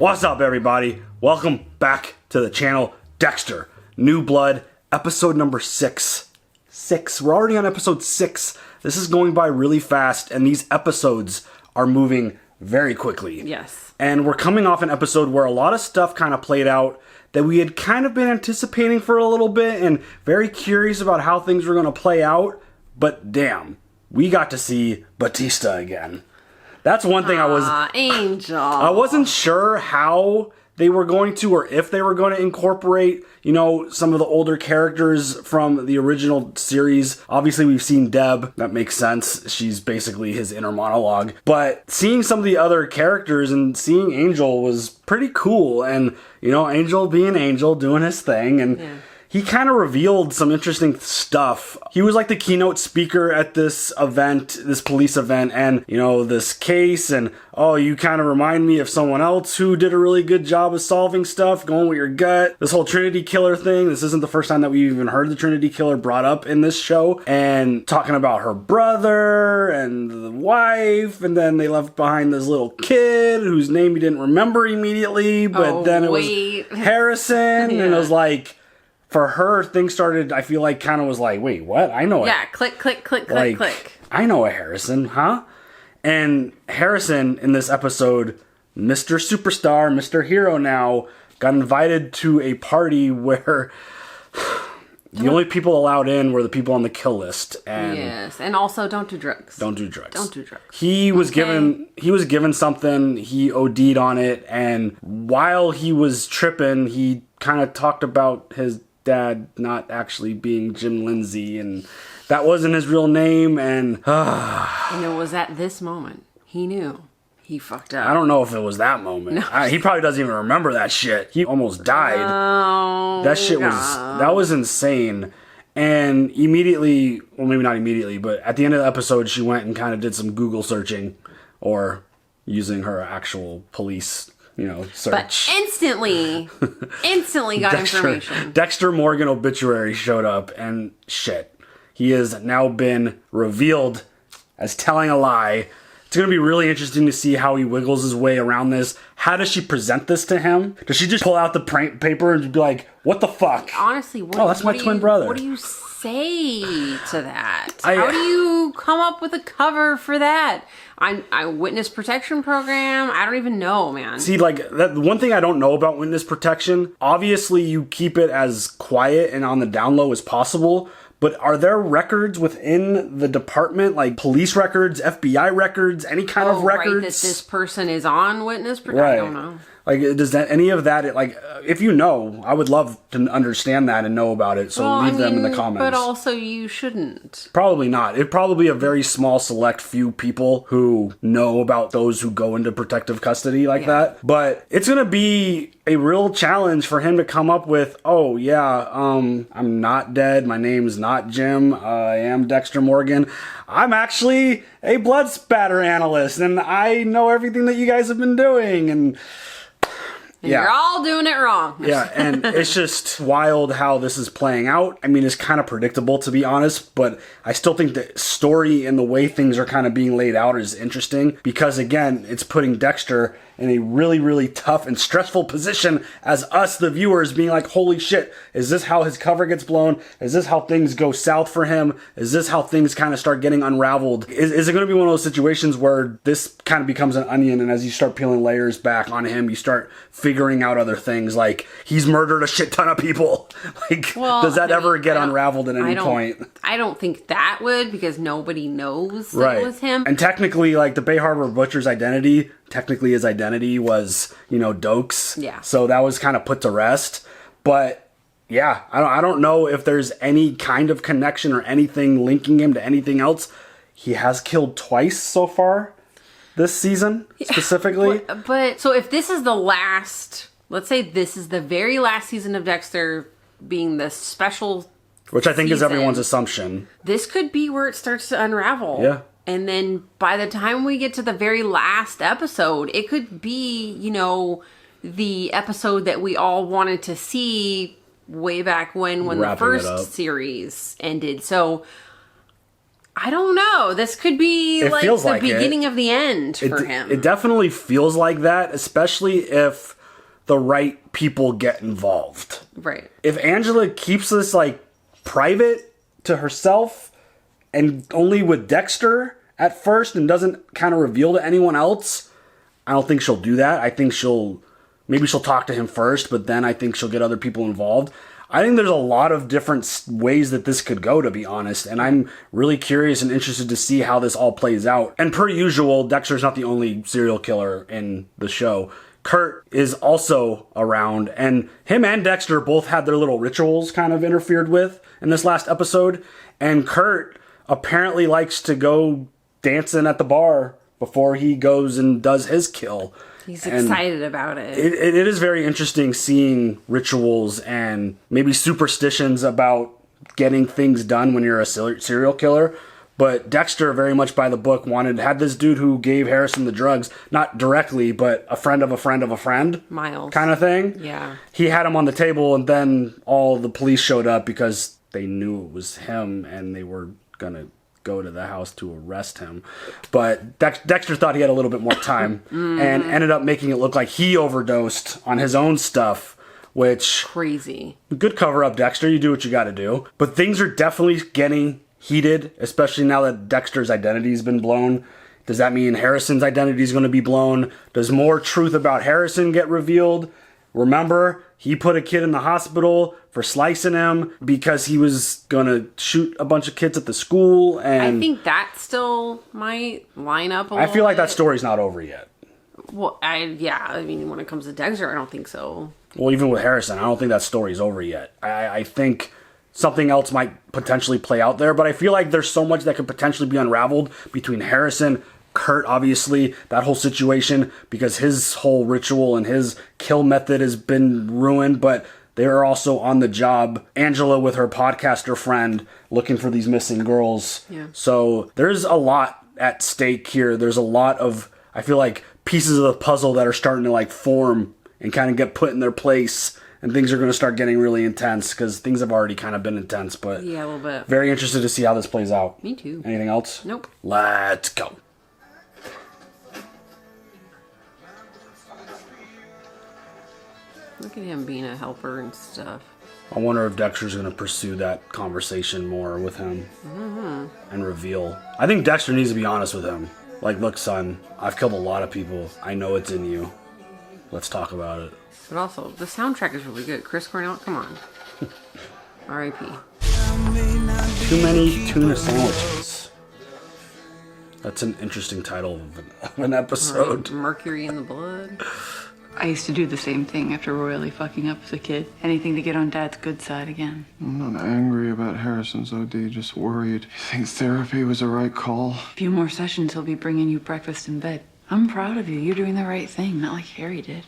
What's up, everybody? Welcome back to the channel. Dexter, New Blood, episode number 6. We're already on episode 6. This is going by really fast, and these episodes are moving very quickly. Yes. And we're coming off an episode where a lot of stuff kind of played out that we had kind of been anticipating for a little bit and very curious about how things were going to play out. But damn, we got to see Batista again. That's one thing Angel. I wasn't sure how they were going to, or if they were going to incorporate, some of the older characters from the original series. Obviously, we've seen Deb. That makes sense. She's basically his inner monologue. But seeing some of the other characters and seeing Angel was pretty cool. And, Angel being Angel, doing his thing. And he kind of revealed some interesting stuff. He was like the keynote speaker at this event, this police event, and, this case, and, you kind of remind me of someone else who did a really good job of solving stuff, going with your gut. This whole Trinity Killer thing, this isn't the first time that we've even heard the Trinity Killer brought up in this show, and talking about her brother and the wife, and then they left behind this little kid whose name he didn't remember immediately, but then it was Harrison, and it was like, for her, things started, I feel like, kind of was like, wait, what? I know it. Yeah, click, click, click, click, click. I know a Harrison, huh? And Harrison, in this episode, Mr. Superstar, Mr. Hero now, got invited to a party where the only people allowed in were the people on the kill list. And yes, and also don't do drugs. Don't do drugs. Don't do drugs. He was given something, he OD'd on it, and while he was tripping, he kind of talked about his dad not actually being Jim Lindsay, and that wasn't his real name, and it was at this moment he knew he fucked up. I don't know if it was that moment. No. He probably doesn't even remember that shit. He almost died. Oh, that shit was insane. And immediately, well, maybe not immediately, but at the end of the episode, she went and kind of did some Google searching, or using her actual police search. But instantly got information. Dexter Morgan obituary showed up, and shit. He has now been revealed as telling a lie. It's going to be really interesting to see how he wiggles his way around this. How does she present this to him? Does she just pull out the paper and be like, what the fuck? Honestly, that's my twin brother. What do you say to that? How do you come up with a cover for that? I witness protection program. I don't even know, man. See, the one thing I don't know about witness protection, obviously you keep it as quiet and on the down low as possible, but are there records within the department, like police records, FBI records, any kind of records? Right, that this person is on witness protection? Right. I don't know. Does that any of that, if you know, I would love to understand that and know about it, so leave them in the comments. But also you shouldn't. Probably not. It'd probably be a very small, select few people who know about those who go into protective custody like that. But it's going to be a real challenge for him to come up with, I'm not dead, my name's not Jim, I am Dexter Morgan. I'm actually a blood spatter analyst, and I know everything that you guys have been doing, and you're all doing it wrong. Yeah, and it's just wild how this is playing out. I mean, it's kind of predictable, to be honest, but I still think the story and the way things are kind of being laid out is interesting because, again, it's putting Dexter in a really, really tough and stressful position as us, the viewers, being like, holy shit, is this how his cover gets blown? Is this how things go south for him? Is this how things kind of start getting unraveled? Is it going to be one of those situations where this kind of becomes an onion, and as you start peeling layers back on him, you start figuring out other things, like he's murdered a shit ton of people? Does that ever get unraveled at any point? I don't think that would, because nobody knows that it was him. And technically, the Bay Harbor Butcher's identity, his identity was, Dokes. Yeah. So that was kind of put to rest. But yeah, I don't know if there's any kind of connection or anything linking him to anything else. He has killed twice so far this season, specifically. But so if this is the last, let's say this is the very last season of Dexter being the special, which I think is everyone's assumption, this could be where it starts to unravel. Yeah. And then by the time we get to the very last episode, it could be, the episode that we all wanted to see way back when the first series ended. So I don't know. This could be like feels the like beginning of the end for him. It definitely feels like that, especially if the right people get involved. Right. If Angela keeps this like private to herself and only with Dexter at first and doesn't kind of reveal to anyone else, I don't think she'll do that. I think maybe she'll talk to him first, but then I think she'll get other people involved. I think there's a lot of different ways that this could go, to be honest, and I'm really curious and interested to see how this all plays out. And per usual, Dexter's not the only serial killer in the show. Kurt is also around, and him and Dexter both had their little rituals kind of interfered with in this last episode, and Kurt apparently likes to go dancing at the bar before he goes and does his kill. He's excited about it. It is very interesting seeing rituals and maybe superstitions about getting things done when you're a serial killer. But Dexter, very much by the book, had this dude who gave Harrison the drugs, not directly, but a friend of a friend of a friend. Miles. Kind of thing. Yeah. He had him on the table, and then all the police showed up because they knew it was him, and they were going to go to the house to arrest him. But Dexter thought he had a little bit more time and ended up making it look like he overdosed on his own stuff, which... Crazy. Good cover up, Dexter. You do what you got to do. But things are definitely getting heated, especially now that Dexter's identity's been blown. Does that mean Harrison's identity is going to be blown? Does more truth about Harrison get revealed? Remember, he put a kid in the hospital for slicing him because he was going to shoot a bunch of kids at the school. And I think that still might line up a little I feel like bit. that story's not over yet. Well, I mean, when it comes to Dexter, I don't think so. Well, even with Harrison, I don't think that story's over yet. I think something else might potentially play out there, but I feel like there's so much that could potentially be unraveled between Harrison, Kurt, obviously, that whole situation, because his whole ritual and his kill method has been ruined, but they're also on the job. Angela with her podcaster friend looking for these missing girls. Yeah. So there's a lot at stake here. There's a lot of, I feel like, pieces of the puzzle that are starting to like form and kind of get put in their place, and things are going to start getting really intense because things have already kind of been intense, but yeah, a little bit. Very interested to see how this plays out. Me too. Anything else? Nope. Let's go. Look at him being a helper and stuff. I wonder if Dexter's going to pursue that conversation more with him and reveal. I think Dexter needs to be honest with him. Like, look, son, I've killed a lot of people. I know it's in you. Let's talk about it. But also, the soundtrack is really good. Chris Cornell, come on. R.I.P. Too many tuna sandwiches. That's an interesting title of an episode. Mercury in the blood. I used to do the same thing after royally fucking up as a kid. Anything to get on Dad's good side again. I'm not angry about Harrison's OD, just worried. You think therapy was the right call? A few more sessions, he'll be bringing you breakfast in bed. I'm proud of you. You're doing the right thing, not like Harry did.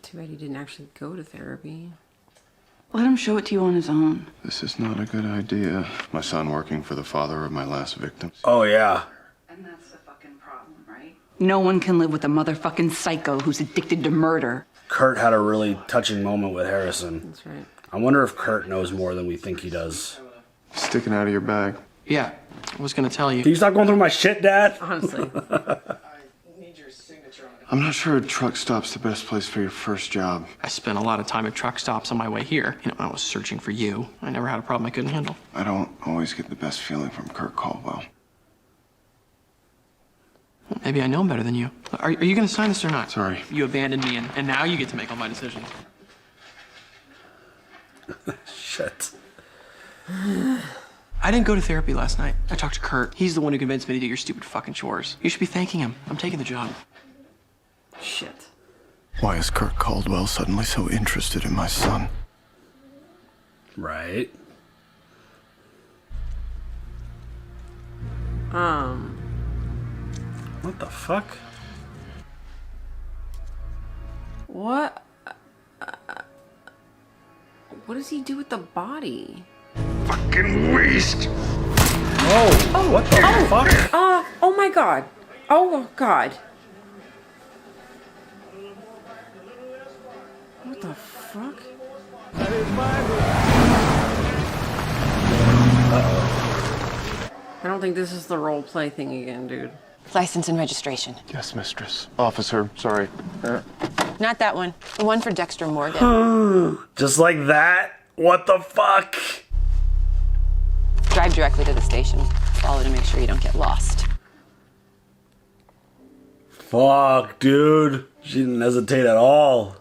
Too bad he didn't actually go to therapy. Let him show it to you on his own. This is not a good idea. My son working for the father of my last victims. Oh, yeah. And that's the fucking problem, right? No one can live with a motherfucking psycho who's addicted to murder. Kurt had a really touching moment with Harrison. That's right. I wonder if Kurt knows more than we think he does. Sticking out of your bag. Yeah, I was gonna tell you. Can you stop going through my shit, Dad? Honestly. I'm not sure a truck stop's the best place for your first job. I spent a lot of time at truck stops on my way here. You know, when I was searching for you. I never had a problem I couldn't handle. I don't always get the best feeling from Kurt Caldwell. Well, maybe I know him better than you. Are you gonna sign this or not? Sorry. You abandoned me, and now you get to make all my decisions. Shit. I didn't go to therapy last night. I talked to Kurt. He's the one who convinced me to do your stupid fucking chores. You should be thanking him. I'm taking the job. Shit. Why is Kurt Caldwell suddenly so interested in my son? Right. What the fuck? What? What does he do with the body? Fucking waste! Oh, what the fuck? Oh my god. Oh god. What the fuck? I don't think this is the role play thing again, dude. License and registration. Yes, mistress. Officer, sorry. Not that one. The one for Dexter Morgan. Just like that? What the fuck? Drive directly to the station. Follow to make sure you don't get lost. Fuck, dude. She didn't hesitate at all.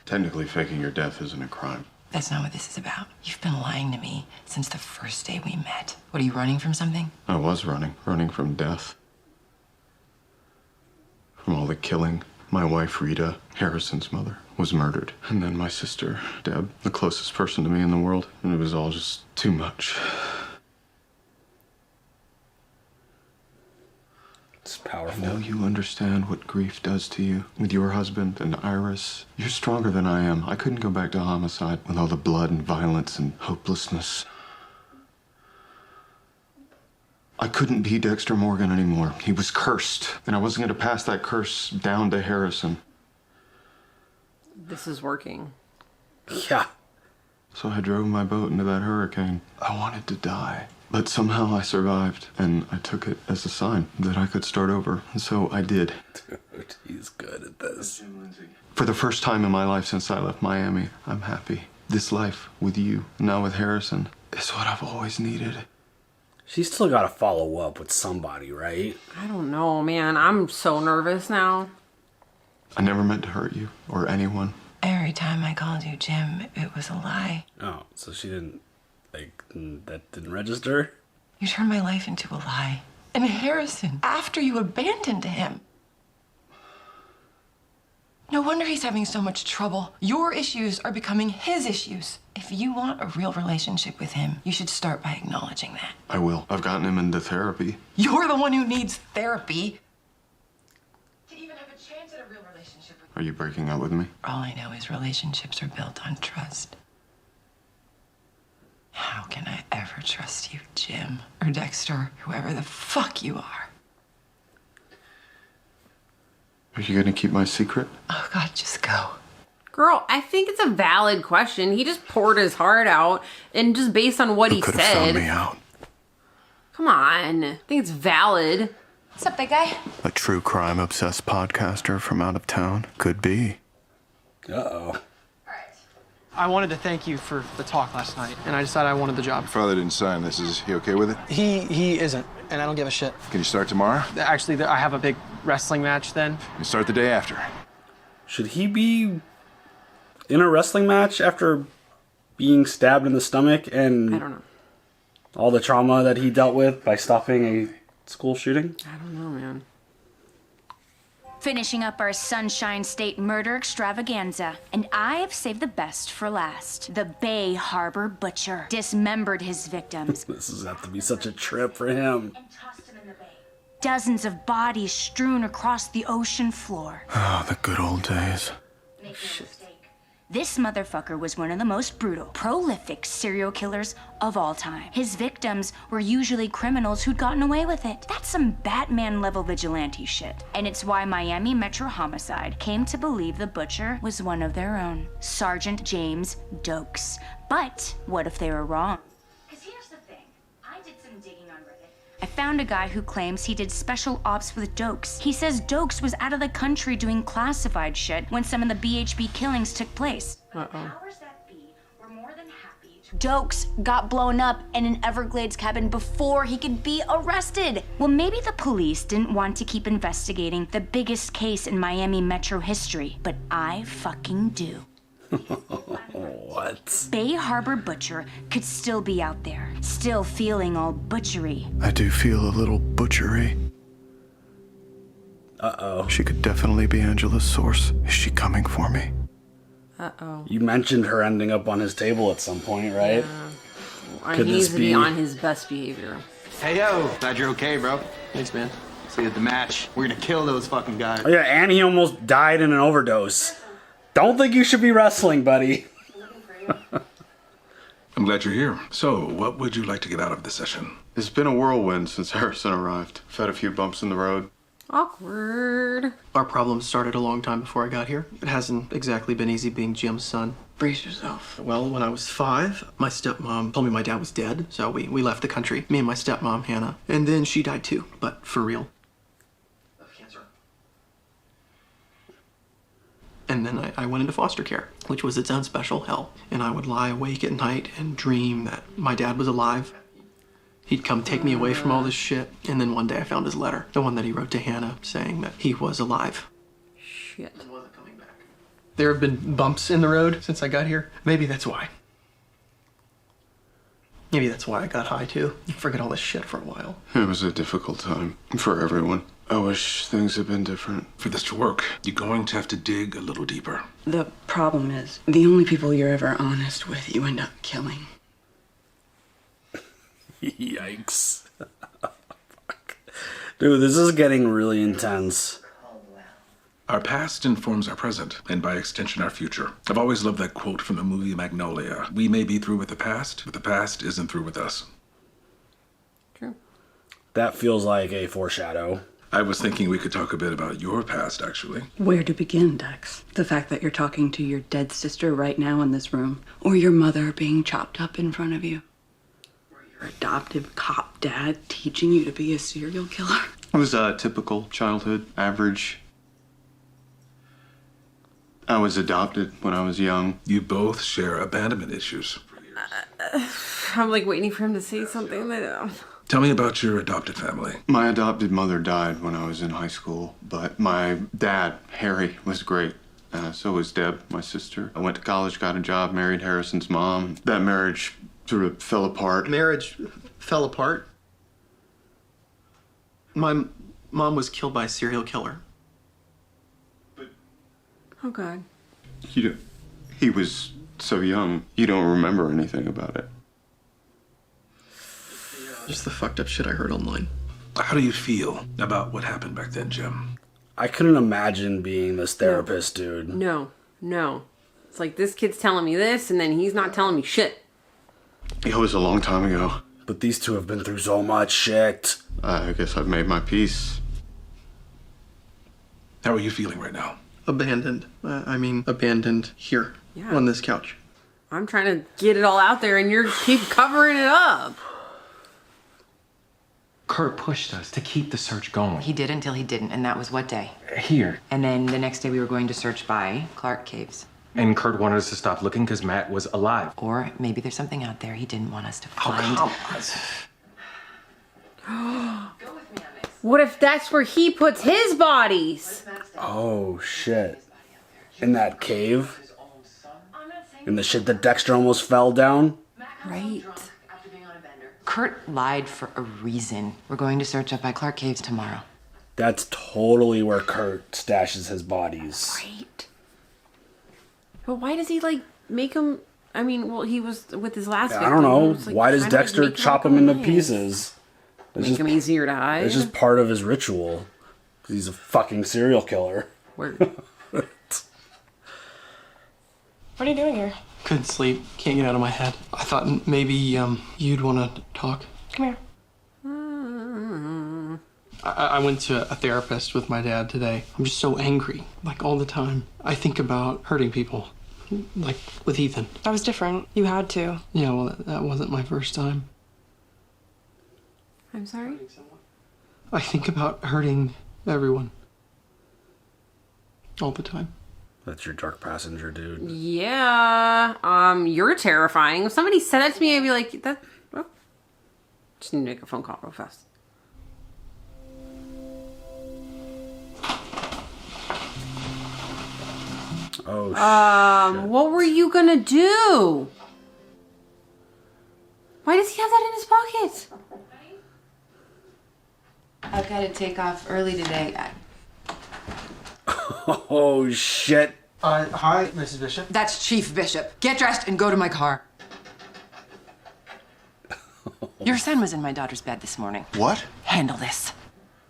Technically, faking your death isn't a crime. That's not what this is about. You've been lying to me since the first day we met. What, are you running from something? I was running from death. From all the killing. My wife, Rita, Harrison's mother, was murdered. And then my sister, Deb, the closest person to me in the world. And it was all just too much. It's powerful. Now you understand what grief does to you. With your husband and Iris, you're stronger than I am. I couldn't go back to homicide with all the blood and violence and hopelessness. I couldn't be Dexter Morgan anymore. He was cursed, and I wasn't going to pass that curse down to Harrison. This is working. Yeah. So I drove my boat into that hurricane. I wanted to die, but somehow I survived, and I took it as a sign that I could start over, and so I did. Dude, he's good at this. Jim Lindsay. For the first time in my life since I left Miami, I'm happy. This life with you, now with Harrison, is what I've always needed. She's still got to follow up with somebody, right? I don't know, man. I'm so nervous now. I never meant to hurt you or anyone. Every time I called you Jim, it was a lie. Oh, so she didn't, that didn't register? You turned my life into a lie. And Harrison, after you abandoned him. No wonder he's having so much trouble. Your issues are becoming his issues. If you want a real relationship with him, you should start by acknowledging that. I will. I've gotten him into therapy. You're the one who needs therapy to even have a chance at a real relationship with Are you breaking up with me? All I know is relationships are built on trust. How can I ever trust you, Jim or Dexter, whoever the fuck you are? Are you gonna keep my secret? Oh God, just go. Girl, I think it's a valid question. He just poured his heart out, and just based on what he Could have found me said. out. Come on. I think it's valid. What's up, big guy? A true crime obsessed podcaster from out of town? Could be. Uh-oh. I wanted to thank you for the talk last night, and I decided I wanted the job. Your father didn't sign this. Is he okay with it? He isn't, and I don't give a shit. Can you start tomorrow? Actually, I have a big wrestling match then. You start the day after. Should he be in a wrestling match after being stabbed in the stomach and I don't know. all the trauma that he dealt with by stopping a school shooting? I don't know, man. Finishing up our Sunshine State murder extravaganza. And I've saved the best for last. The Bay Harbor Butcher dismembered his victims. This is have to be such a trip for him. And tossed them in the bay. Dozens of bodies strewn across the ocean floor. Oh, the good old days. Make no mistake. This motherfucker was one of the most brutal, prolific serial killers of all time. His victims were usually criminals who'd gotten away with it. That's some Batman-level vigilante shit. And it's why Miami Metro Homicide came to believe the butcher was one of their own, Sergeant James Dokes. But what if they were wrong? Because here's the thing. I did some digging on Reddit. I found a guy who claims he did special ops with Dokes. He says Dokes was out of the country doing classified shit when some of the BHB killings took place. But the powers that be were more than happy to... Dokes got blown up in an Everglades cabin before he could be arrested. Well, maybe the police didn't want to keep investigating the biggest case in Miami Metro history, but I fucking do. What? Bay Harbor Butcher could still be out there, still feeling all butchery. I do feel a little butchery. Uh-oh. She could definitely be Angela's source. Is she coming for me? Uh-oh. You mentioned her ending up on his table at some point, right? Could He this needs to be be- on his best behavior. Hey, yo. Glad you're okay, bro. Thanks, man. See you at the match. We're gonna kill those fucking guys. Oh yeah, and he almost died in an overdose. Don't think you should be wrestling, buddy. I'm glad you're here. So, what would you like to get out of this session? It's been a whirlwind since Harrison arrived. I've had a few bumps in the road. Awkward. Our problems started a long time before I got here. It hasn't exactly been easy being Jim's son. Brace yourself. Well, when I was 5, my stepmom told me my dad was dead, so we left the country, me and my stepmom, Hannah. And then she died too, but for real. Of cancer. And then I went into foster care, which was its own special hell. And I would lie awake at night and dream that my dad was alive. He'd come take me away from all this shit, and then one day I found his letter, the one that he wrote to Hannah, saying that he was alive. Shit. And wasn't coming back. There have been bumps in the road since I got here. Maybe that's why. Maybe that's why I got high too. Forget all this shit for a while. It was a difficult time for everyone. I wish things had been different. For this to work, you're going to have to dig a little deeper. The problem is, the only people you're ever honest with, you end up killing. Yikes. Fuck. Dude, this is getting really intense. Our past informs our present, and by extension, our future. I've always loved that quote from the movie Magnolia. We may be through with the past, but the past isn't through with us. True. That feels like a foreshadow. I was thinking we could talk a bit about your past, actually. Where to begin, Dex? The fact that you're talking to your dead sister right now in this room, or your mother being chopped up in front of you, or your adoptive cop dad teaching you to be a serial killer. It was a typical childhood, average. I was adopted when I was young. You both share abandonment issues. I'm like waiting for him to say something that. Tell me about your adopted family. My adopted mother died when I was in high school, but my dad, Harry, was great. So was Deb, my sister. I went to college, got a job, married Harrison's mom. That marriage sort of fell apart. Marriage fell apart. My mom was killed by a serial killer. Oh, God. He was so young, you don't remember anything about it. Just the fucked up shit I heard online. How do you feel about what happened back then, Jim? I couldn't imagine being this therapist, dude. No. It's like this kid's telling me this, and then he's not telling me shit. It was a long time ago. But these two have been through so much shit. I guess I've made my peace. How are you feeling right now? Abandoned. Abandoned here. Yeah. On this couch. I'm trying to get it all out there, and you're keep covering it up. Kurt pushed us to keep the search going. He did until he didn't, and that was what day? Here. And then the next day we were going to search by Clark Caves. And Kurt wanted us to stop looking because Matt was alive. Or maybe there's something out there he didn't want us to Oh, find. come on. What if that's where he puts his bodies? Oh, shit. In that cave? In the shit that Dexter almost fell down? Right. Kurt lied for a reason. We're going to search up by Clark Caves tomorrow. That's totally where Kurt stashes his bodies. Right. But why does he, make him... he was with his last victim. I don't know. Like, Why does Dexter chop him into nice. pieces? Make him easier to hide? It's just part of his ritual. He's a fucking serial killer. Word. What are you doing here? Couldn't sleep. Can't get out of my head. I thought maybe you'd want to talk. Come here. I went to a therapist with my dad today. I'm just so angry, all the time. I think about hurting people, like with Ethan. That was different. You had to. Yeah, well, that wasn't my first time. I'm sorry? I think about hurting everyone. All the time. That's your dark passenger, dude. Yeah. You're terrifying. If somebody said that to me, I'd be like, just need to make a phone call real fast. Oh, shit. What were you gonna do? Why does he have that in his pocket? I've got to take off early today. Oh, shit. Hi, Mrs. Bishop. That's Chief Bishop. Get dressed and go to my car. Your son was in my daughter's bed this morning. What? Handle this.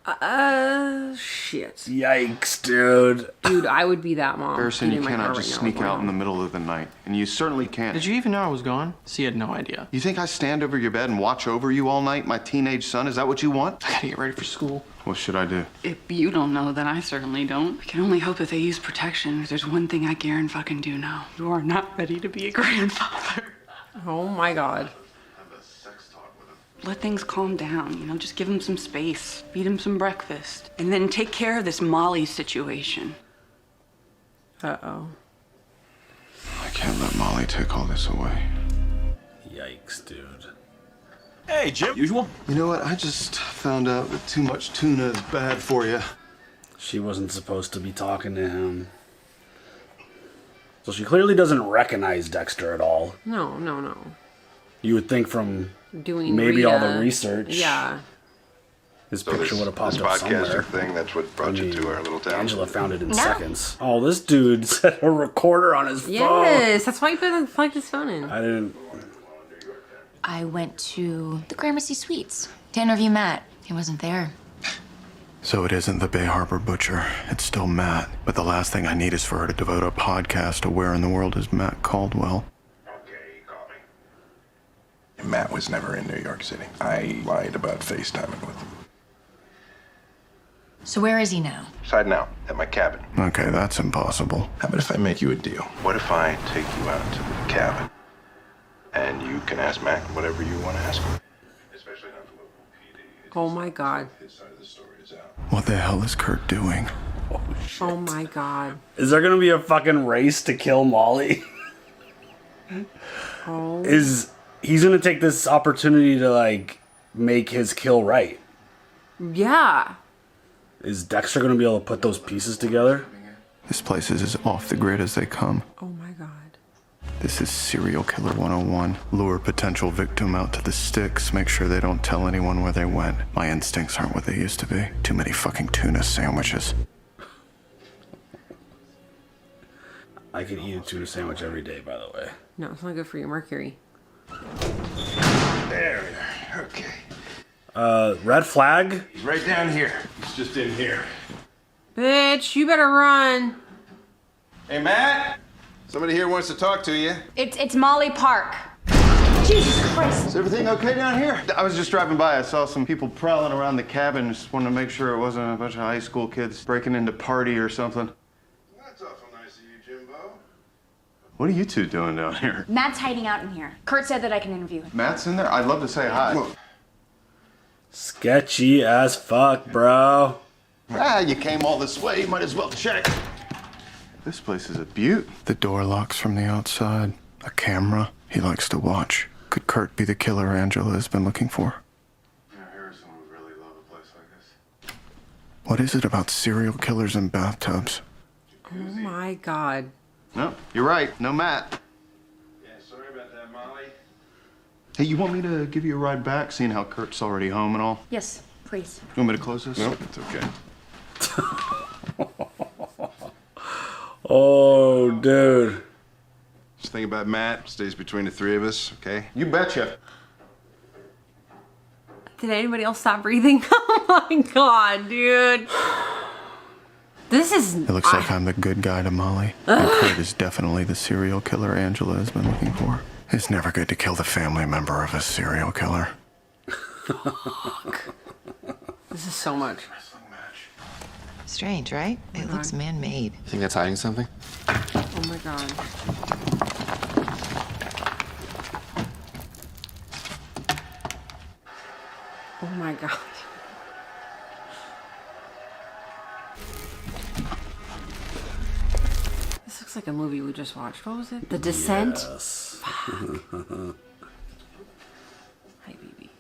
Shit. Yikes, dude. Dude, I would be that mom. Harrison, you Getting in my cannot car just right now sneak out in the middle of the night. And you certainly can't. Did you even know I was gone? So you had no idea. You think I stand over your bed and watch over you all night, my teenage son? Is that what you want? I gotta get ready for school. What should I do? If you don't know, then I certainly don't. I can only hope that they use protection. If there's one thing I guarantee fucking do know. You are not ready to be a grandfather. Oh my god. Let things calm down, you know, just give him some space, feed him some breakfast, and then take care of this Molly situation. Uh-oh. I can't let Molly take all this away. Yikes, dude. Hey, Jim. Usual? You know what? I just found out that too much tuna is bad for you. She wasn't supposed to be talking to him. So she clearly doesn't recognize Dexter at all. No, no, no. You would think from Doing maybe all the Rita. research. Yeah. His picture would have popped up somewhere. Thing, that's what brought you to our little town. Angela found it in seconds. Oh, this dude set a recorder on his phone. Yes, that's why he plugged his phone in. I didn't. I went to the Gramercy Suites to interview Matt. He wasn't there. So it isn't the Bay Harbor Butcher. It's still Matt. But the last thing I need is for her to devote a podcast to where in the world is Matt Caldwell. Matt was never in New York City. I lied about FaceTiming with him. So where is he now? Side now, at my cabin. Okay, that's impossible. How about if I make you a deal? What if I take you out to the cabin and you can ask Matt whatever you want to ask him? Especially not from a Oh my god. his side of the story is out. What the hell is Kurt doing? Oh, shit. Oh my god. Is there gonna be a fucking race to kill Molly? Oh. He's gonna take this opportunity to, like, make his kill right. Yeah. Is Dexter gonna be able to put those pieces together? This place is as off the grid as they come. Oh my god. This is Serial Killer 101. Lure potential victim out to the sticks, make sure they don't tell anyone where they went. My instincts aren't what they used to be. Too many fucking tuna sandwiches. I could eat a tuna sandwich every day, by the way. No, it's not good for your mercury. There, okay. Red flag? He's right down here. He's just in here. Bitch, you better run. Hey, Matt. Somebody here wants to talk to you. It's Molly Park. Jesus Christ. Is everything okay down here? I was just driving by. I saw some people prowling around the cabin. Just wanted to make sure it wasn't a bunch of high school kids breaking into party or something. That's awful nice of you, Jimbo. What are you two doing down here? Matt's hiding out in here. Kurt said that I can interview him. Matt's in there? I'd love to say hi. Sketchy as fuck, bro. Ah, you came all this way. You might as well check. This place is a beaut. The door locks from the outside. A camera. He likes to watch. Could Kurt be the killer Angela has been looking for? Yeah, Harrison would really love a place like this. What is it about serial killers and bathtubs? Oh my god. No, you're right. No Matt. Yeah, sorry about that, Molly. Hey, you want me to give you a ride back, seeing how Kurt's already home and all? Yes, please. You want me to close this? Nope, it's okay. Oh, dude. Just think about Matt. Stays between the three of us, okay? You betcha. Did anybody else stop breathing? Oh my god, dude. This is... It looks like I'm the good guy to Molly. And Kurt is definitely the serial killer Angela has been looking for. It's never good to kill the family member of a serial killer. This is so much. Strange, right? It looks man-made. You think that's hiding something? Oh my god. Oh my god. This looks like a movie we just watched. What was it? The Descent? Yes. Fuck. Hi, baby.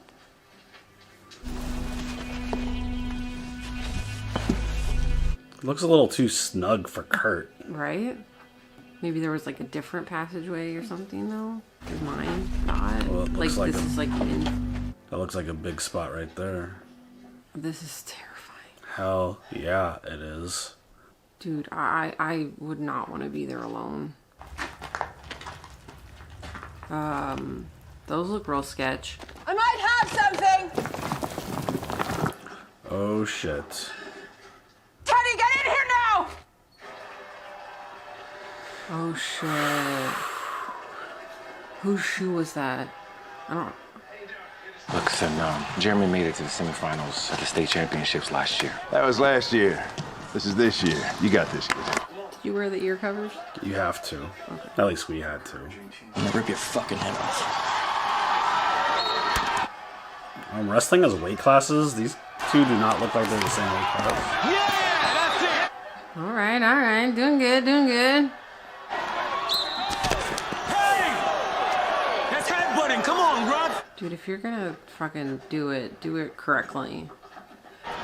Looks a little too snug for Kurt. Right? Maybe there was like a different passageway or something though. Is mine not? Well, it Like looks like this is like in. That looks like a big spot right there. This is terrifying. Hell yeah, it is. Dude, I would not want to be there alone. Those look real sketch. I might have something. Oh shit. Teddy, get in here now! Oh shit. Whose shoe was that? I don't. Look, son, Jeremy made it to the semifinals at the state championships last year. That was last year. This is this year. You got this, kid. Did you wear the ear covers? You have to. Okay. At least we had to. I'm gonna rip your fucking head off. Wrestling as weight classes, these two do not look like they're the same weight class. Yeah, that's it! Alright. Doing good. That's headbutting. Come on, Rob. Dude, if you're gonna fucking do it correctly.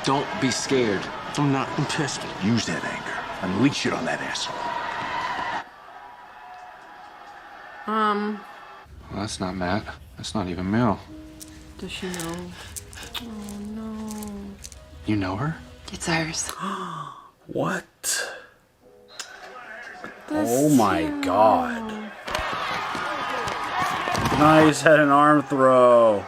Don't be scared. I'm not. I'm pissed. Use that anger. Unleash it on that asshole. Well, that's not Matt. That's not even Mel. Does she know? Oh no. You know her? It's Iris. What? Oh my god. Nice head and arm throw.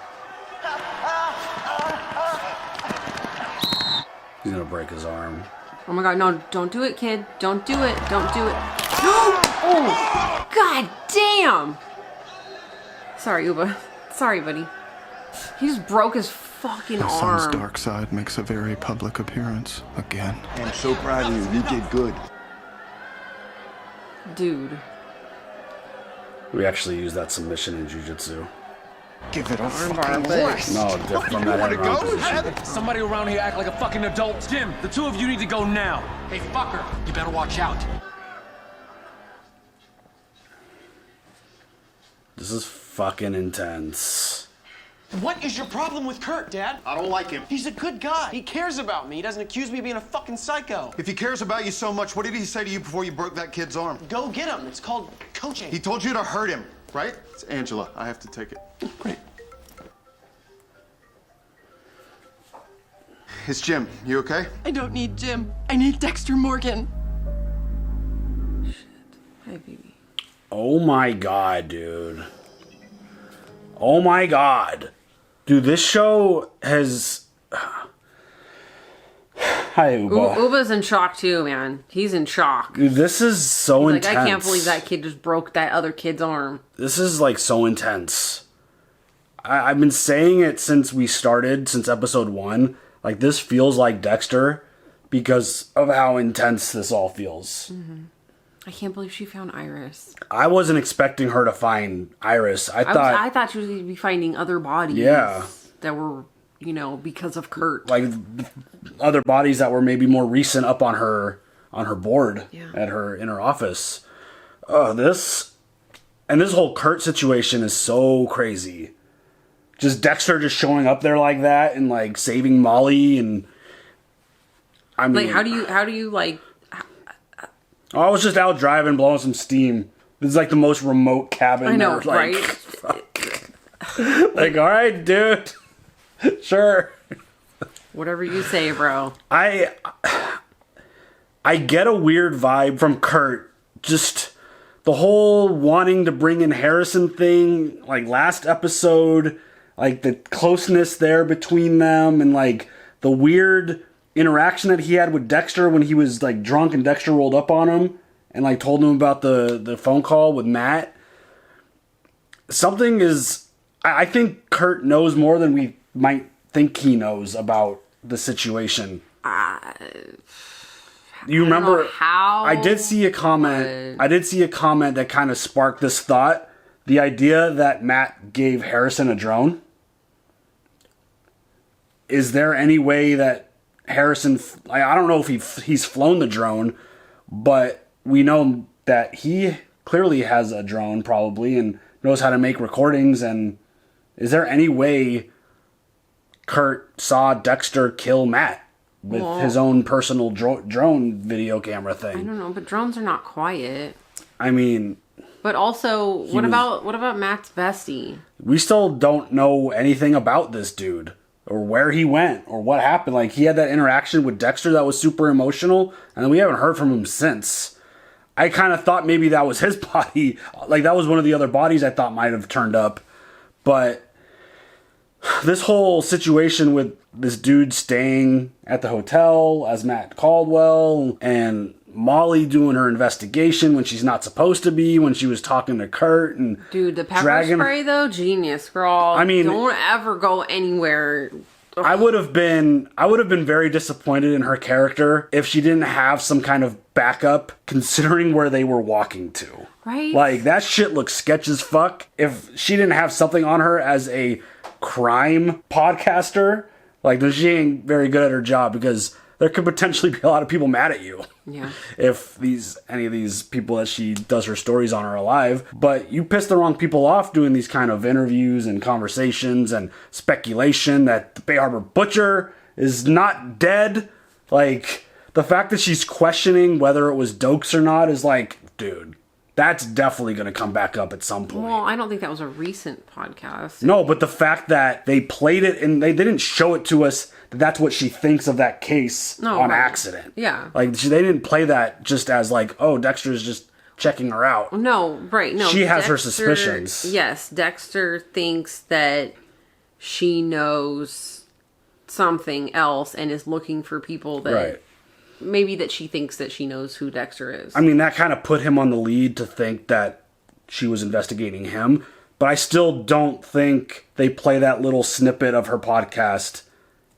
He's gonna break his arm. Oh my god, no, don't do it, kid. Don't do it. Oh, god damn. Sorry, Uba. Sorry, buddy. He just broke his fucking My arm. son's dark side makes a very public appearance again. I'm so proud of you. You did good. Dude. We actually use that submission in jiu-jitsu. Give it a fucking horse. No, from that head and arm position. Somebody around here act like a fucking adult. Jim, the two of you need to go now. Hey, fucker, you better watch out. This is fucking intense. What is your problem with Kurt, Dad? I don't like him. He's a good guy. He cares about me. He doesn't accuse me of being a fucking psycho. If he cares about you so much, what did he say to you before you broke that kid's arm? Go get him. It's called coaching. He told you to hurt him, right? It's Angela. I have to take it. Great. It's Jim. You okay? I don't need Jim. I need Dexter Morgan. Hey, baby. Oh my god, dude. Oh my god. Dude, this show has... Hi, Uba. Uba's in shock too, man. He's in shock. Dude, this is so He's intense. like, I can't believe that kid just broke that other kid's arm. This is like so intense. I've been saying it since we started, since episode 1. Like, this feels like Dexter because of how intense this all feels. Mm-hmm. I can't believe she found Iris. I wasn't expecting her to find Iris. I thought she was going to be finding other bodies. Yeah. That were, because of Kurt. Like other bodies that were maybe more recent up on her board in her office. This whole Kurt situation is so crazy. Just Dexter just showing up there like that and like saving Molly and I mean, like how do you like? I was just out driving, blowing some steam. This is like the most remote cabin. I know, like, right? Like, all right, dude. Sure. Whatever you say, bro. I get a weird vibe from Kurt. Just the whole wanting to bring in Harrison thing, like last episode, like the closeness there between them and like the weird interaction that he had with Dexter when he was like drunk and Dexter rolled up on him and like told him about the phone call with Matt. Something is, I think Kurt knows more than we might think he knows about the situation. You remember how I did see a comment. I did see a comment that kind of sparked this thought. The idea that Matt gave Harrison a drone. Is there any way that Harrison, I don't know if he's flown the drone, but we know that he clearly has a drone probably and knows how to make recordings. And is there any way Kurt saw Dexter kill Matt with his own personal drone video camera thing? I don't know, but drones are not quiet. I mean, but also, what about Matt's bestie? We still don't know anything about this dude or where he went or what happened. Like, he had that interaction with Dexter that was super emotional, and then we haven't heard from him since. I kind of thought maybe that was his body. Like, that was one of the other bodies I thought might have turned up. But this whole situation with this dude staying at the hotel as Matt Caldwell and Molly doing her investigation when she's not supposed to be, when she was talking to Kurt and dude, the pepper spray though, genius, girl. I mean, don't ever go anywhere. Ugh. I would have been very disappointed in her character if she didn't have some kind of backup, considering where they were walking to. Right? Like, that shit looks sketch as fuck. If she didn't have something on her as a crime podcaster, like, then she ain't very good at her job, because there could potentially be a lot of people mad at you. Yeah. If any of these people that she does her stories on are alive. But you piss the wrong people off doing these kind of interviews and conversations and speculation that the Bay Harbor Butcher is not dead. Like, the fact that she's questioning whether it was Dokes or not is like, dude, that's definitely going to come back up at some point. Well, I don't think that was a recent podcast. No, but the fact that they played it and they didn't show it to us, that's what she thinks of that case on accident. Yeah. Like, they didn't play that just as like, oh, Dexter's just checking her out. No, right. No, she has her suspicions. Yes, Dexter thinks that she knows something else and is looking for people that... Right. Maybe that she thinks that she knows who Dexter is. I mean, that kind of put him on the lead to think that she was investigating him. But I still don't think they play that little snippet of her podcast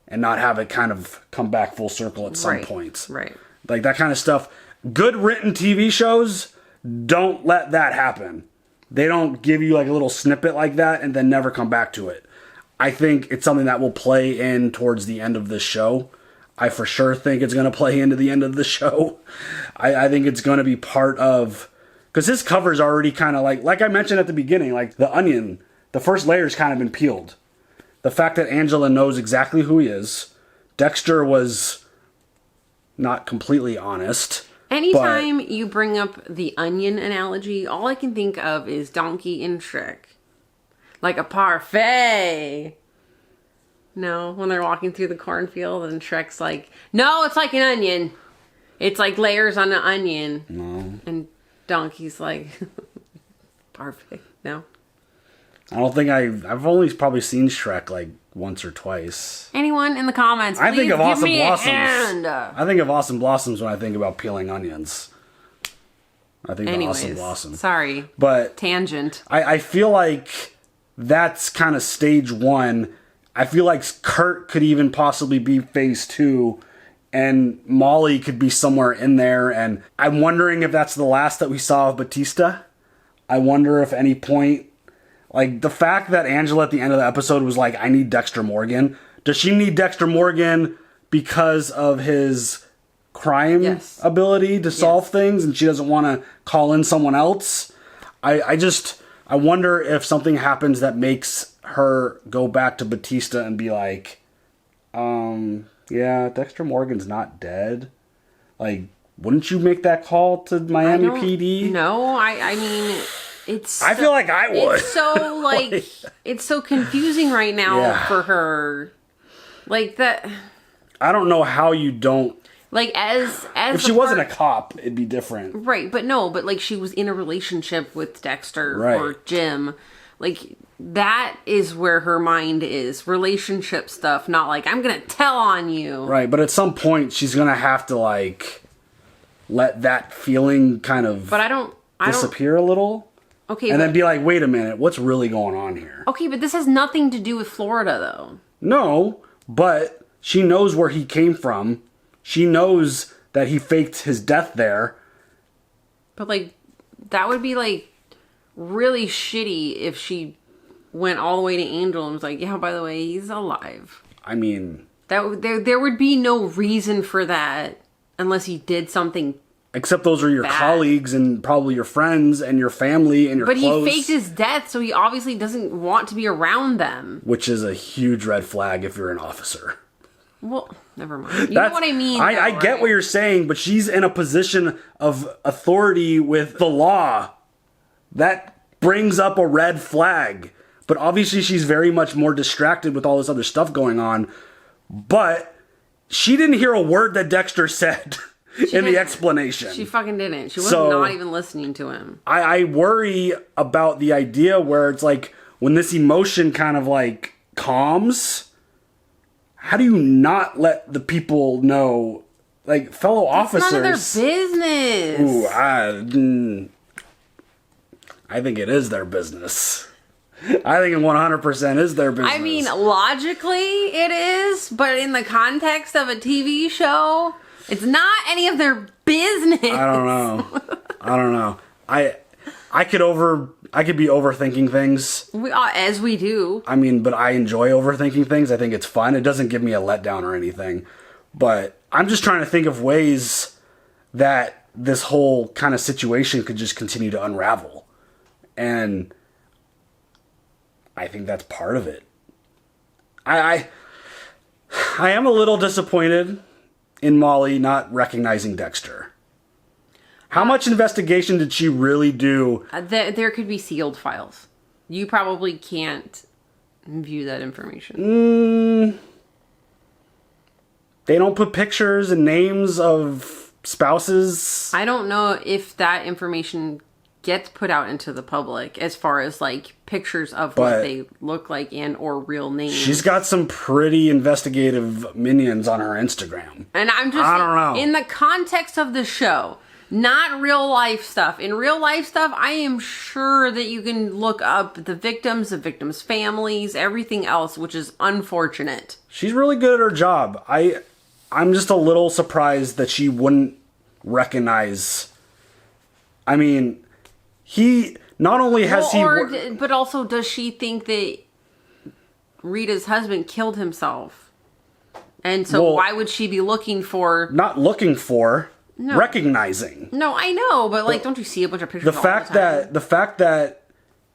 and not have it kind of come back full circle at some points. Right. Like, that kind of stuff. Good written TV shows don't let that happen. They don't give you like a little snippet like that and then never come back to it. I think it's something that will play in towards the end of this show. I for sure think it's going to play into the end of the show. I think it's going to be part of... Because his cover's already kind of like I mentioned at the beginning, like the onion, the first layer's kind of been peeled. The fact that Angela knows exactly who he is. Dexter was not completely honest. Anytime you bring up the onion analogy, all I can think of is Donkey and Shrek. Like a parfait. No, when they're walking through the cornfield and Shrek's like, no, it's like an onion. It's like layers on an onion. No. And Donkey's like, perfect. No. I don't think I've only probably seen Shrek like once or twice. Anyone in the comments, please I think of give Awesome me Blossoms. a hand. I think of Awesome Blossoms when I think about peeling onions. I think of Anyways, Awesome Blossoms. sorry. But tangent. I feel like that's kind of stage one. I feel like Kurt could even possibly be phase 2, and Molly could be somewhere in there, and I'm wondering if that's the last that we saw of Batista. I wonder if any point, like the fact that Angela at the end of the episode was like, I need Dexter Morgan. Does she need Dexter Morgan because of his crime ability to solve things, and she doesn't want to call in someone else? I wonder if something happens that makes her go back to Batista and be like, yeah, Dexter Morgan's not dead. Like, wouldn't you make that call to Miami PD? No, I mean, it's... I feel like I would. It's so, like, it's so confusing right now for her. Like, that... I don't know how you don't... Like, as if she wasn't a cop, it'd be different. Right, but no, but, like, she was in a relationship with Dexter or Jim. Like... That is where her mind is. Relationship stuff, not like, I'm going to tell on you. Right, but at some point, she's going to have to, like, let that feeling kind of disappear a little. Okay, and then be like, wait a minute, what's really going on here? Okay, but this has nothing to do with Florida, though. No, but she knows where he came from. She knows that he faked his death there. But, like, that would be, like, really shitty if she... went all the way to Angel and was like, yeah, by the way, he's alive. I mean... There would be no reason for that unless he did something Except those are your bad. colleagues and probably your friends and your family and your But close. he faked his death, so he obviously doesn't want to be around them. Which is a huge red flag if you're an officer. Well, never mind. You know what I mean? I get what you're saying, but she's in a position of authority with the law. That brings up a red flag. But obviously she's very much more distracted with all this other stuff going on. But she didn't hear a word that Dexter said in the explanation. She fucking didn't. She was not even listening to him. I worry about the idea where it's like when this emotion kind of like comms, how do you not let the people know, like, fellow officers? None of their business. Ooh, I think it is their business. I think it 100% is their business. I mean, logically it is, but in the context of a TV show, it's not any of their business. I don't know. I could be overthinking things. As we do. I mean, but I enjoy overthinking things. I think it's fun. It doesn't give me a letdown or anything. But I'm just trying to think of ways that this whole kind of situation could just continue to unravel. And I think that's part of it. I am a little disappointed in Molly not recognizing Dexter. How much investigation did she really do? There could be sealed files. You probably can't view that information. They don't put pictures and names of spouses. I don't know if that information gets put out into the public as far as like pictures of what they look like and or real names. She's got some pretty investigative minions on her Instagram. And I don't know. In the context of the show, not real life stuff. In real life stuff, I am sure that you can look up the victims' families, everything else, which is unfortunate. She's really good at her job. I'm just a little surprised that she wouldn't recognize. I mean, he not only has but also does she think that Rita's husband killed himself? And so why would she be looking for? Not looking for. No. Recognizing. No, I know, but like, don't you see a bunch of pictures? The fact that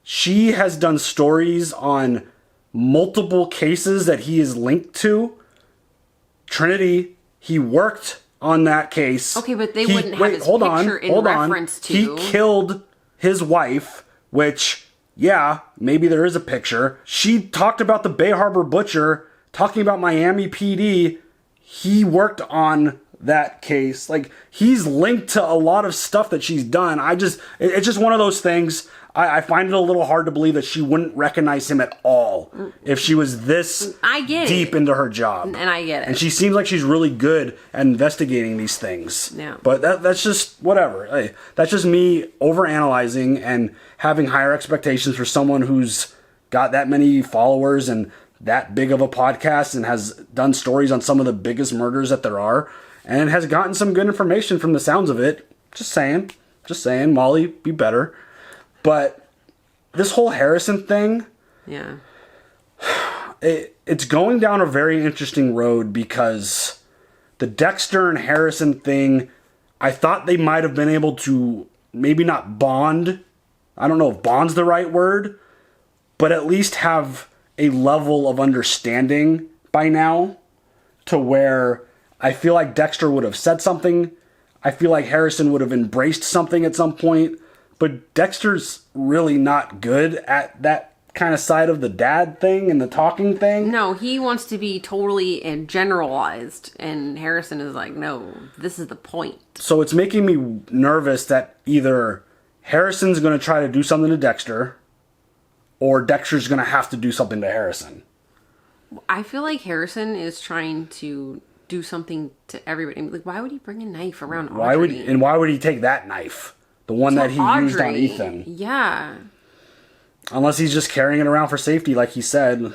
she has done stories on multiple cases that he is linked to. Trinity, he worked on that case. Okay, but they wouldn't have his picture in reference to. He killed his wife, which, yeah, maybe there is a picture. She talked about the Bay Harbor Butcher, talking about Miami PD. He worked on that case. Like, he's linked to a lot of stuff that she's done. It's just one of those things. I find it a little hard to believe that she wouldn't recognize him at all if she was this deep into her job. And I get it. And she seems like she's really good at investigating these things. Yeah. But that's just whatever. Hey, that's just me overanalyzing and having higher expectations for someone who's got that many followers and that big of a podcast and has done stories on some of the biggest murders that there are and has gotten some good information from the sounds of it. Just saying, Molly, be better. But this whole Harrison thing, yeah, it's going down a very interesting road because the Dexter and Harrison thing, I thought they might have been able to maybe not bond. I don't know if bond's the right word, but at least have a level of understanding by now to where I feel like Dexter would have said something. I feel like Harrison would have embraced something at some point. But Dexter's really not good at that kind of side of the dad thing and the talking thing. No, he wants to be totally and generalized. And Harrison is like, no, this is the point. So it's making me nervous that either Harrison's going to try to do something to Dexter or Dexter's going to have to do something to Harrison. I feel like Harrison is trying to do something to everybody. Like, why would he bring a knife around Audrey? Why would he take that knife? The one that he used on Ethan. Yeah. Unless he's just carrying it around for safety, like he said.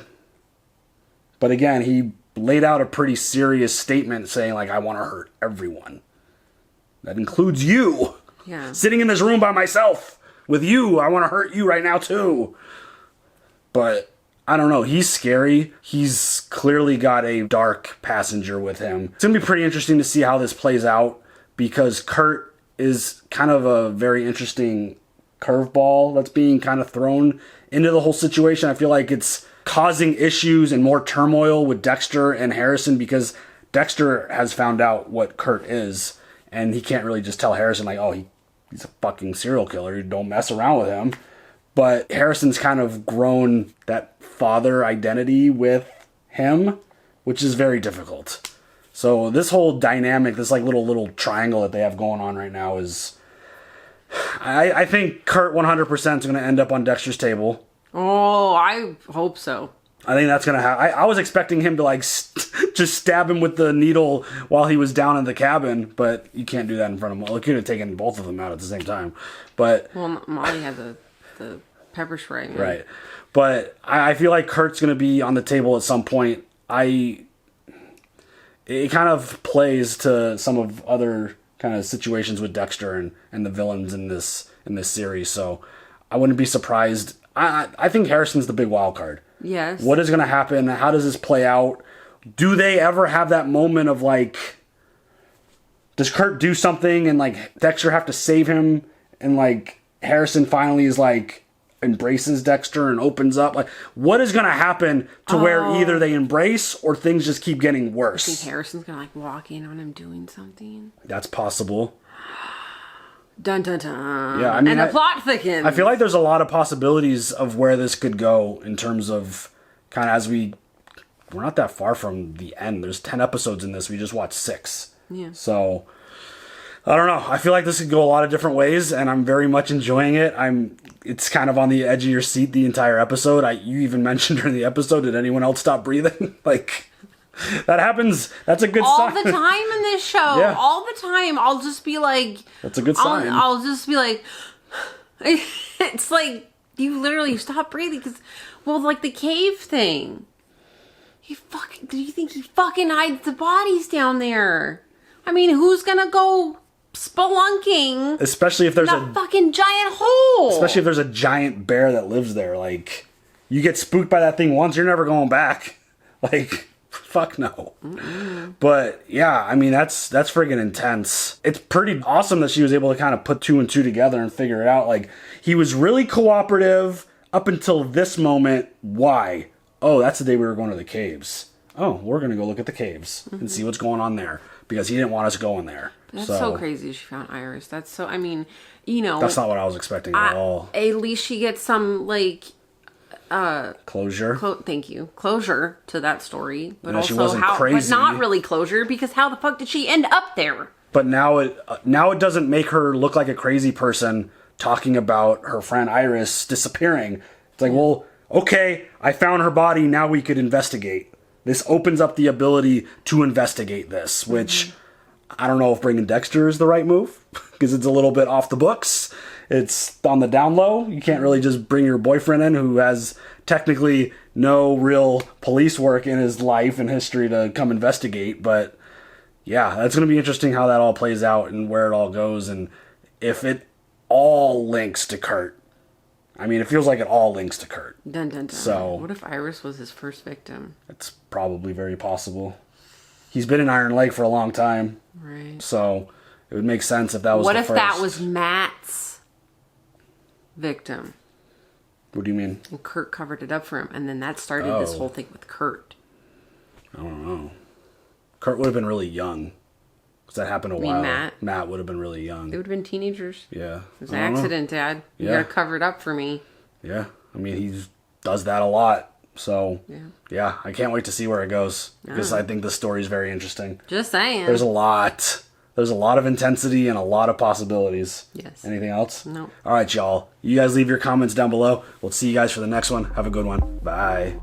But again, he laid out a pretty serious statement saying, like, I want to hurt everyone. That includes you. Yeah. Sitting in this room by myself with you. I want to hurt you right now, too. But I don't know. He's scary. He's clearly got a dark passenger with him. It's going to be pretty interesting to see how this plays out because Kurt is kind of a very interesting curveball that's being kind of thrown into the whole situation. I feel like it's causing issues and more turmoil with Dexter and Harrison because Dexter has found out what Kurt is and he can't really just tell Harrison like, oh, he's a fucking serial killer. Don't mess around with him. But Harrison's kind of grown that father identity with him, which is very difficult. So this whole dynamic, this like little triangle that they have going on right now is... I think Kurt 100% is going to end up on Dexter's table. Oh, I hope so. I think that's gonna happen. I was expecting him to like just stab him with the needle while he was down in the cabin, but you can't do that in front of Molly. You could have taken both of them out at the same time. But Molly had the pepper spray, man. Right. But I feel like Kurt's gonna be on the table at some point. It kind of plays to some of other kind of situations with Dexter and the villains in this series. So I wouldn't be surprised. I think Harrison's the big wild card. Yes. What is going to happen? How does this play out? Do they ever have that moment of like, does Kurt do something and like Dexter have to save him and like Harrison finally is like embraces Dexter and opens up? Like, what is going to happen to where either they embrace or things just keep getting worse? I think Harrison's going to like walk in on him doing something. That's possible. Dun dun dun. Yeah, I mean, and the plot thickens. I feel like there's a lot of possibilities of where this could go in terms of kind of as we're not that far from the end. There's 10 episodes in this. We just watched 6. Yeah. So I don't know. I feel like this could go a lot of different ways, and I'm very much enjoying it. It's kind of on the edge of your seat the entire episode. You even mentioned during the episode, did anyone else stop breathing? Like, that happens. That's a good sign. All the time in this show. Yeah. All the time. I'll just be like... That's a good sign. I'll just be like... It's like, you literally stop breathing because... Well, like the cave thing. Do you think he fucking hides the bodies down there? I mean, who's gonna go spelunking? Especially if there's a fucking giant hole. Especially if there's a giant bear that lives there. Like, you get spooked by that thing once, you're never going back. Like, fuck no. But yeah, I mean, that's friggin' intense. It's pretty awesome that she was able to kind of put 2 and 2 together and figure it out. Like, he was really cooperative up until this moment. Why? Oh, that's the day we were going to the caves. Oh, we're going to go look at the caves and see what's going on there because he didn't want us going there. That's so crazy she found Iris. That's so, I mean, you know. That's not what I was expecting at all. At least she gets some, like, closure. Thank you. Closure to that story. But she also wasn't crazy. But not really closure because how the fuck did she end up there? But now it doesn't make her look like a crazy person talking about her friend Iris disappearing. It's like, well, okay, I found her body, now we could investigate. This opens up the ability to investigate this, which I don't know if bringing Dexter is the right move, because it's a little bit off the books. It's on the down low. You can't really just bring your boyfriend in who has technically no real police work in his life and history to come investigate. But yeah, that's going to be interesting how that all plays out and where it all goes and if it all links to Kurt. I mean, it feels like it all links to Kurt. Dun, dun, dun. So, what if Iris was his first victim? It's probably very possible. He's been in Iron Lake for a long time. Right. So, it would make sense if that was What the if first. that was Matt's victim? What do you mean? And Kurt covered it up for him, and then that started this whole thing with Kurt. I don't know. Kurt would have been really young. Because that happened a while. Matt would have been really young. They would have been teenagers. Yeah. It was an accident, Dad. You gotta cover it up for me. Yeah. I mean, he does that a lot. So, yeah, I can't wait to see where it goes. Because I think the story is very interesting. Just saying. There's a lot of intensity and a lot of possibilities. Yes. Anything else? No. All right, y'all. You guys leave your comments down below. We'll see you guys for the next one. Have a good one. Bye.